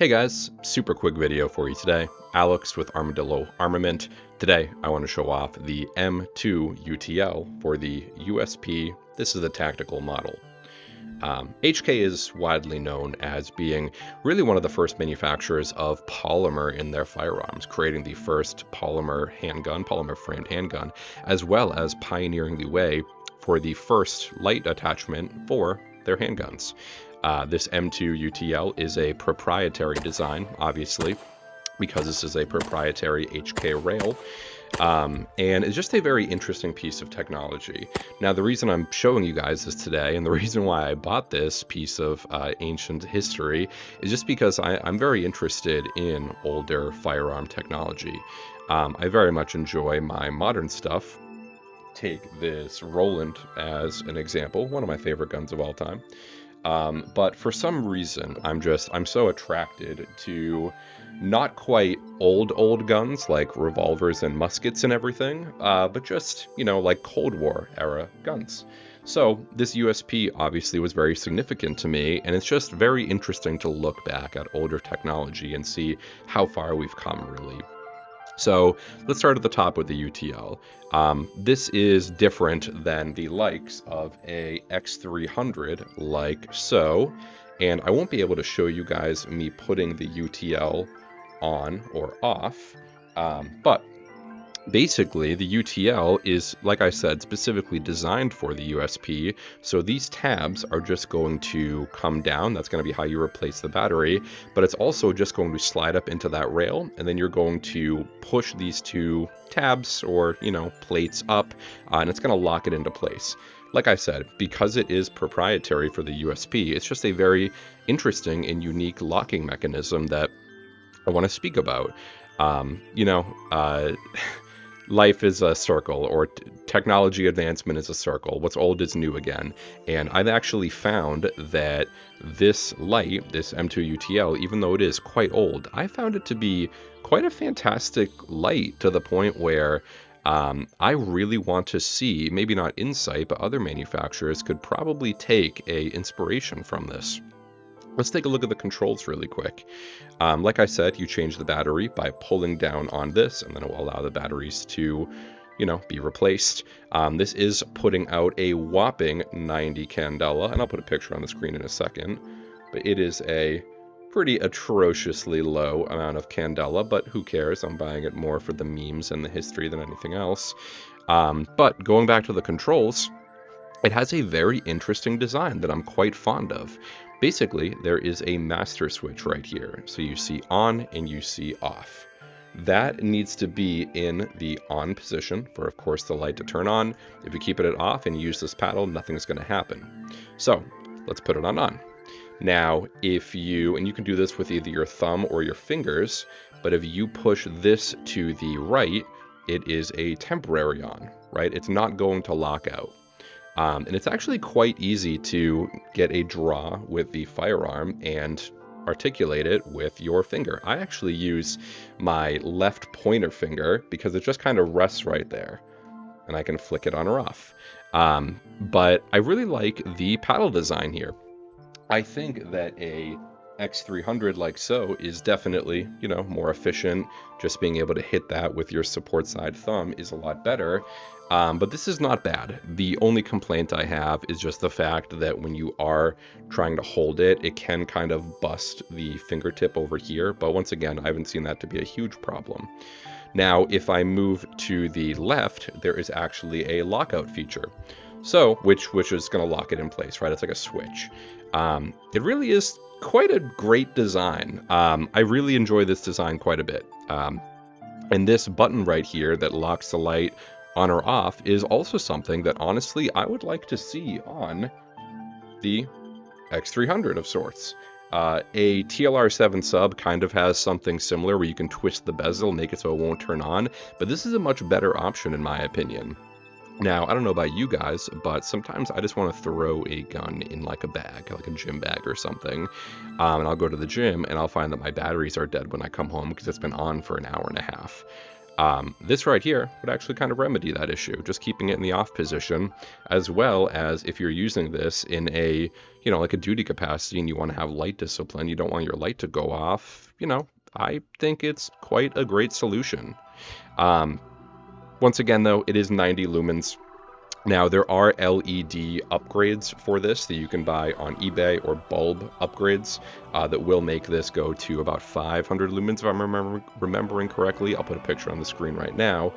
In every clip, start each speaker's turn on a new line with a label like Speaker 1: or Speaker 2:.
Speaker 1: Hey guys, super quick video for you today. Alex with Armadillo Armament. Today I want to show off the M2 UTL for the USP. This is the tactical model. HK is widely known as being really one of the first manufacturers of polymer in their firearms, creating the first polymer handgun, polymer framed handgun, as well as pioneering the way for the first light attachment for their handguns. This M2 UTL is a proprietary design, obviously, because this is a proprietary HK rail. And it's just a very interesting piece of technology. Now, the reason I'm showing you guys this today, and the reason why I bought this piece of ancient history, is just because I'm very interested in older firearm technology. I very much enjoy my modern stuff. Take this Roland as an example, one of my favorite guns of all time. But for some reason, I'm so attracted to not quite old guns like revolvers and muskets and everything, but just, like Cold War era guns. So this USP obviously was very significant to me, and it's just very interesting to look back at older technology and see how far we've come, really. So let's start at the top with the UTL. This is different than the likes of a X300 like so, and I won't be able to show you guys me putting the UTL on or off, but basically the UTL is, like I said, specifically designed for the USP, so these tabs are just going to come down. That's going to be how you replace the battery, but it's also just going to slide up into that rail, and then you're going to push these two tabs or, plates up, and it's going to lock it into place. Like I said, because it is proprietary for the USP, it's just a very interesting and unique locking mechanism that I want to speak about. Life is a circle, or technology advancement is a circle. What's old is new again. And I've actually found that this light, this M2 UTL, even though it is quite old, I found it to be quite a fantastic light, to the point where I really want to see, maybe not Insight, but other manufacturers could probably take a inspiration from this. Let's take a look at the controls really quick. Like I said, you change the battery by pulling down on this, and then it will allow the batteries to, be replaced. This is putting out a whopping 90 candela, and I'll put a picture on the screen in a second. But it is a pretty atrociously low amount of candela, but who cares? I'm buying it more for the memes and the history than anything else. But going back to the controls, it has a very interesting design that I'm quite fond of. Basically, there is a master switch right here. So you see on and you see off. That needs to be in the on position for, of course, the light to turn on. If you keep it at off and you use this paddle, nothing's going to happen. So let's put it on. Now, and you can do this with either your thumb or your fingers, but if you push this to the right, it is a temporary on, right? It's not going to lock out. And it's actually quite easy to get a draw with the firearm and articulate it with your finger. I actually use my left pointer finger because it just kind of rests right there, and I can flick it on or off. But I really like the paddle design here. I think that a X300 like so is definitely, more efficient. Just being able to hit that with your support side thumb is a lot better. But this is not bad. The only complaint I have is just the fact that when you are trying to hold it, it can kind of bust the fingertip over here. But once again, I haven't seen that to be a huge problem. Now, if I move to the left, there is actually a lockout feature. So, which is going to lock it in place, right? It's like a switch. It really is quite a great design. I really enjoy this design quite a bit. And this button right here that locks the light on or off is also something that honestly I would like to see on the X300 of sorts. A TLR7 sub kind of has something similar where you can twist the bezel, make it so it won't turn on, but this is a much better option in my opinion. Now, I don't know about you guys, but sometimes I just want to throw a gun in like a bag, like a gym bag or something. And I'll go to the gym and I'll find that my batteries are dead when I come home because it's been on for an hour and a half. This right here would actually kind of remedy that issue, just keeping it in the off position, as well as if you're using this in a, like a duty capacity and you want to have light discipline, you don't want your light to go off, I think it's quite a great solution. Once again, though, it is 90 lumens. Now, there are LED upgrades for this that you can buy on eBay, or bulb upgrades that will make this go to about 500 lumens, if I'm remembering correctly. I'll put a picture on the screen right now.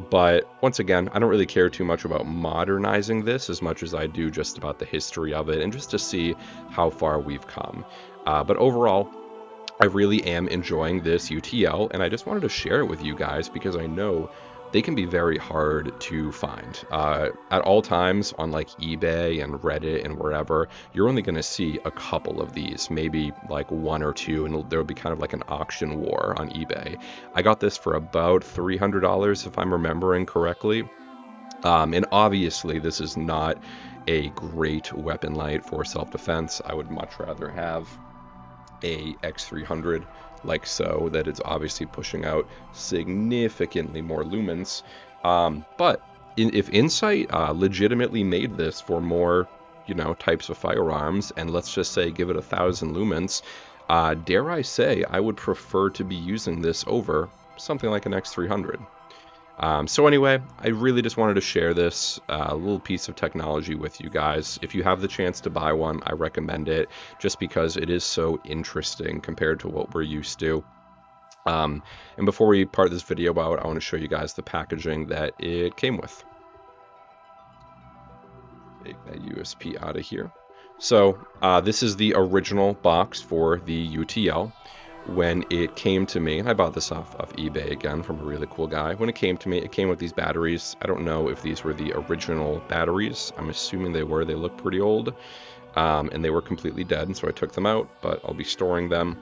Speaker 1: But once again, I don't really care too much about modernizing this as much as I do just about the history of it and just to see how far we've come. But overall, I really am enjoying this UTL, and I just wanted to share it with you guys because I know they can be very hard to find. At all times on like eBay and Reddit and wherever, you're only going to see a couple of these, maybe like one or two, and there'll be kind of like an auction war on eBay. I got this for about $300 if I'm remembering correctly. And obviously this is not a great weapon light for self-defense. I would much rather have a X300 like so, that it's obviously pushing out significantly more lumens. But if Insight legitimately made this for more, types of firearms, and let's just say give it 1,000 lumens, dare I say I would prefer to be using this over something like an X300. So anyway, I really just wanted to share this little piece of technology with you guys. If you have the chance to buy one, I recommend it just because it is so interesting compared to what we're used to. And before we part this video out, I want to show you guys the packaging that it came with. Take that USP out of here. So this is the original box for the UTL. When it came to me, and I bought this off eBay again from a really cool guy. When it came to me, it came with these batteries. I don't know if these were the original batteries. I'm assuming they were. They look pretty old, and they were completely dead, and so I took them out, but I'll be storing them.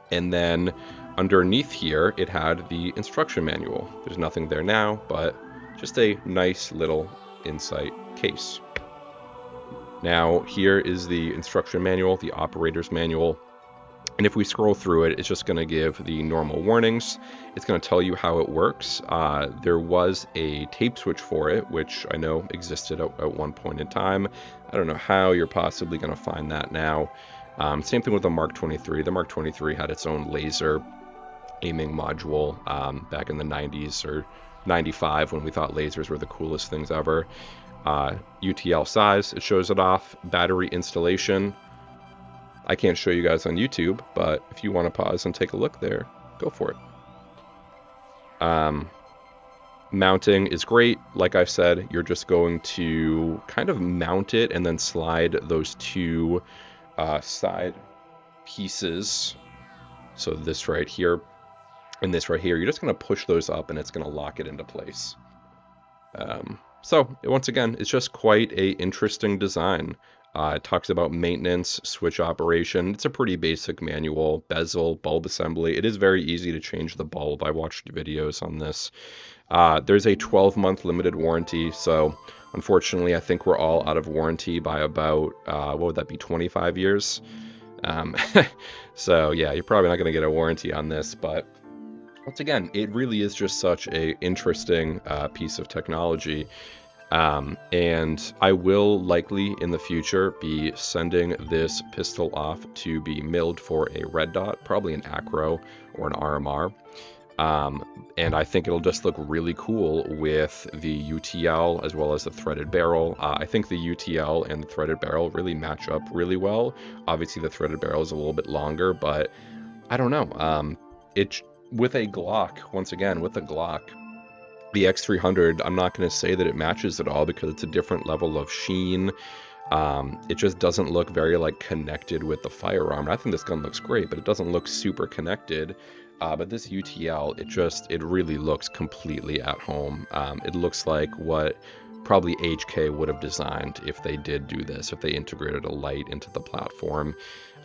Speaker 1: And then underneath here, it had the instruction manual. There's nothing there now, but just a nice little Insight case. Now, here is the instruction manual, the operator's manual. And if we scroll through it, it's just going to give the normal warnings. It's going to tell you how it works. There was a tape switch for it, which I know existed at one point in time. I don't know how you're possibly going to find that now. Same thing with the Mark 23. The Mark 23 had its own laser aiming module back in the 90s or 95 when we thought lasers were the coolest things ever. UTL size, it shows it off. Battery installation. I can't show you guys on YouTube, but if you want to pause and take a look there, go for it. Mounting is great. Like I said, you're just going to kind of mount it and then slide those two side pieces. So this right here and this right here, you're just going to push those up and it's going to lock it into place. So once again, it's just quite a interesting design. It talks about maintenance, switch operation. It's a pretty basic manual. Bezel, bulb assembly. It is very easy to change the bulb. I watched videos on this. There's a 12-month limited warranty, so unfortunately I think we're all out of warranty by about, what would that be, 25 years? So yeah, you're probably not going to get a warranty on this, but once again, it really is just such a interesting piece of technology. And I will likely in the future be sending this pistol off to be milled for a red dot, probably an acro or an RMR. And I think it'll just look really cool with the UTL as well as the threaded barrel. I think the UTL and the threaded barrel really match up really well. Obviously the threaded barrel is a little bit longer, but I don't know. With a Glock, once again, with a Glock, the X300, I'm not going to say that it matches at all because it's a different level of sheen. It just doesn't look very connected with the firearm. I think this gun looks great, but it doesn't look super connected. But this UTL, it really looks completely at home. It looks like what probably HK would have designed if they did do this, if they integrated a light into the platform.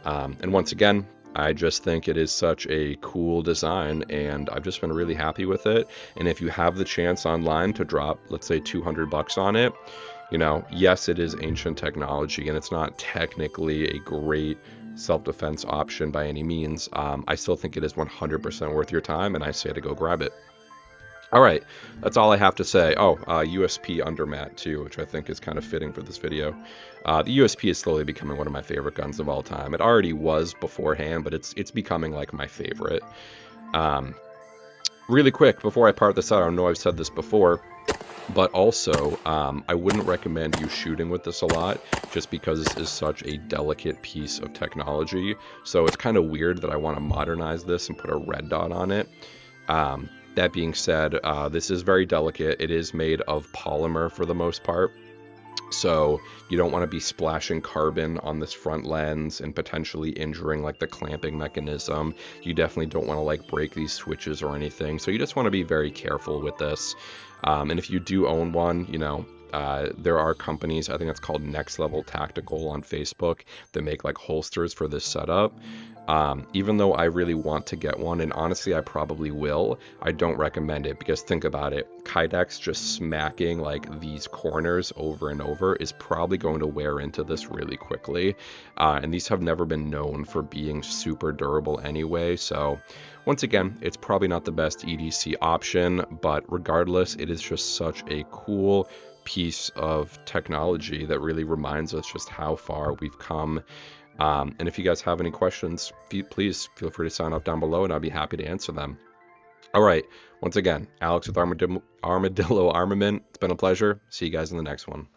Speaker 1: And once again, I just think it is such a cool design, and I've just been really happy with it. And if you have the chance online to drop, let's say $200 on it, yes, it is ancient technology, and it's not technically a great self-defense option by any means, I still think it is 100% worth your time, and I say to go grab it. All right, that's all I have to say. Oh, USP undermat too, which I think is kind of fitting for this video. The USP is slowly becoming one of my favorite guns of all time. It already was beforehand, but it's becoming like my favorite. Really quick, before I part this out, I know I've said this before, but also I wouldn't recommend you shooting with this a lot, just because this is such a delicate piece of technology. So it's kind of weird that I want to modernize this and put a red dot on it. That being said, this is very delicate. It is made of polymer for the most part. So you don't want to be splashing carbon on this front lens and potentially injuring like the clamping mechanism. You definitely don't want to like break these switches or anything. So you just want to be very careful with this. And if you do own one, you know, there are companies, I think it's called Next Level Tactical on Facebook, that make like holsters for this setup. Even though I really want to get one, and honestly I probably will, I don't recommend it, because think about it, Kydex just smacking like these corners over and over is probably going to wear into this really quickly, and these have never been known for being super durable anyway. So once again, it's probably not the best EDC option, but regardless, it is just such a cool piece of technology that really reminds us just how far we've come. And if you guys have any questions, please feel free to sign up down below and I'll be happy to answer them. All right, once again, Alex with Armadillo Armament. It's been a pleasure. See you guys in the next one.